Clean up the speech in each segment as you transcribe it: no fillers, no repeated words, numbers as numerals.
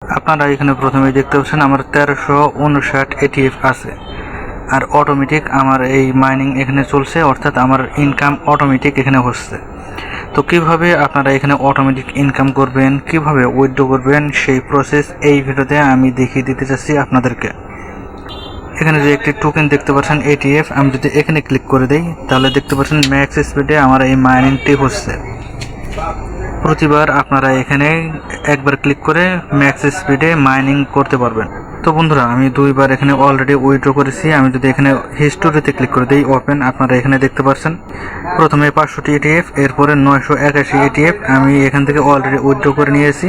আপনারা এখানে প্রথমেই দেখতে পাচ্ছেন আমার 1359 এটিএফ আছে, আর অটোমেটিক আমার এই মাইনিং এখানে চলছে, অর্থাৎ আমার ইনকাম অটোমেটিক এখানে হচ্ছে। তো কিভাবে আপনারা এখানে অটোমেটিক ইনকাম করবেন, কিভাবে উইথড্র করবেন, সেই প্রসেস এই ভিডিওতে আমি দেখিয়ে দিতে চাচ্ছি আপনাদেরকে। এখানে যে একটি টোকেন দেখতে পাচ্ছেন এটিএফ, আমি যদি এখানে ক্লিক করে দেই তাহলে দেখতে পাচ্ছেন ম্যাক্স স্পিডে আমার এই মাইনিংটি হচ্ছে। প্রতিবার আপনারা এখানে একবার ক্লিক করে ম্যাক্স স্পিডে মাইনিং করতে পারবেন। তো বন্ধুরা, আমি দুইবার এখানে অলরেডি উইথড্র করেছি। আমি যদি এখানে হিস্টোরিতে ক্লিক করে দিই ওপেন, আপনারা এখানে দেখতে পাচ্ছেন প্রথমে 500টি এটিএফ, এরপরে 981 এটিএফ আমি এখান থেকে অলরেডি উইথড্র করে নিয়েছি।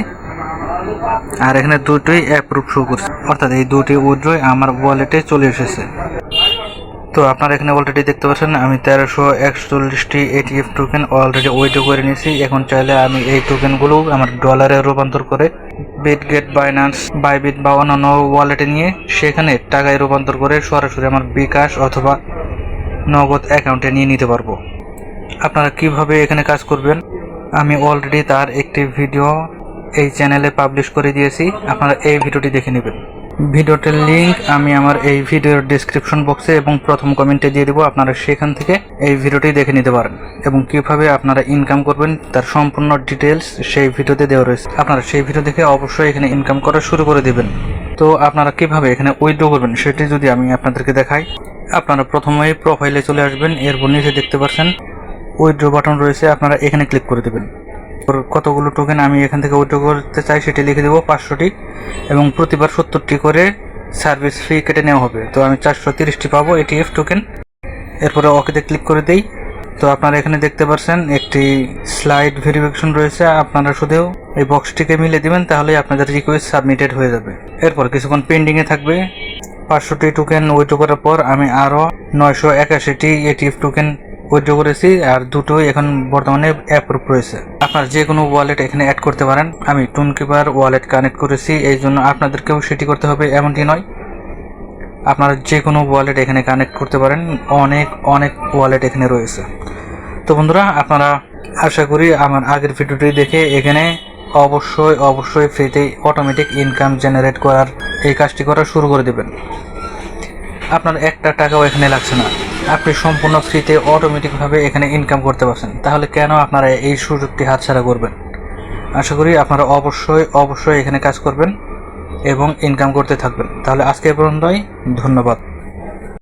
আর এখানে দুটোই অ্যাপ্রুভ শো করছে, অর্থাৎ এই দুটি উইথড্র আমার ওয়ালেটে চলে এসেছে। তো আপনারা এখানে অলরেডি দেখতে পাচ্ছেন আমি 1341টি এটিএফ টোকেন অলরেডি উইথড্র করে নিয়েছি। এখন চাইলে আমি এই টোকেনগুলো আমার ডলারে রূপান্তর করে বিটগেট, বাইন্যান্স, বাইবিট বা অন্যান্য ওয়ালেটে নিয়ে সেখানে টাকায় রূপান্তর করে সরাসরি আমার বিকাশ অথবা নগদ অ্যাকাউন্টে নিয়ে নিতে পারবো। আপনারা কিভাবে এখানে কাজ করবেন আমি অলরেডি তার একটি ভিডিও এই চ্যানেলে পাবলিশ করে দিয়েছি, আপনারা এই ভিডিওটি দেখে নেবেন। ভিডিওটির লিংক আমি আমার এই ভিডিওর ডেসক্রিপশন বক্সে এবং প্রথম কমেন্টে দিয়ে দেবো, আপনারা সেখান থেকে এই ভিডিওটি দেখে নিতে পারেন। এবং কিভাবে আপনারা ইনকাম করবেন তার সম্পূর্ণ ডিটেলস সেই ভিডিওতে দেওয়া রয়েছে, আপনারা সেই ভিডিও দেখে অবশ্যই এখানে ইনকাম করা শুরু করে দেবেন। তো আপনারা কিভাবে এখানে উইথড্র করবেন সেটি যদি আমি আপনাদেরকে দেখাই, আপনারা প্রথমেই প্রোফাইলে চলে আসবেন, এরপর নিচে দেখতে পাচ্ছেন উইথড্র বাটন রয়েছে, আপনারা এখানে ক্লিক করে দেবেন। কতগুলো টোকেন আমি এখান থেকে উইথড্র করতে চাই সেটি লিখে দেবো 500টি, এবং প্রতিবার 70টি করে সার্ভিস ফি কেটে নেওয়া হবে। তো আমি 430টি পাবো এটিএফ টোকেন। এরপরে ওকেতে ক্লিক করে দেই। তো আপনারা এখানে দেখতে পাচ্ছেন একটি স্লাইড ভেরিফিকেশন রয়েছে, আপনারা শুধু এই বক্সটিকে মিলে দিবেন তাহলে আপনাদের রিকোয়েস্ট সাবমিটেড হয়ে যাবে। এরপর কিছুক্ষণ পেন্ডিংয়ে থাকবে। 500টি টোকেন উইথড্র করার পর আমি আরও 981টি এটিএফ টোকেন উইথড্র করেছি, আর দুটোই এখন বর্তমানে অ্যাপ্রুভ রয়েছে। আপনারা যে কোনো ওয়ালেট এখানে অ্যাড করতে পারেন। আমি টুনকিপার ওয়ালেট কানেক্ট করেছি, এই জন্য আপনাদেরকেও সেটি করতে হবে এমনটি নয়, আপনারা যে কোনো ওয়ালেট এখানে কানেক্ট করতে পারেন। অনেক ওয়ালেট এখানে রয়েছে। তো বন্ধুরা, আপনারা আশা করি আমার আগের ভিডিওটি দেখে এখানে অবশ্যই ফ্রিতে অটোমেটিক ইনকাম জেনারেট করার এই কাজটি করা শুরু করে দেবেন। আপনার একটা টাকাও এখানে লাগছে না, আপনি সম্পূর্ণ ফ্রিতে অটোমেটিকভাবে এখানে ইনকাম করতে পারছেন। তাহলে কেন আপনারা এই সুযোগটি হাতছাড়া করবেন? আশা করি আপনারা অবশ্যই এখানে কাজ করবেন এবং ইনকাম করতে থাকবেন। তাহলে আজকে পর্যন্তই, ধন্যবাদ।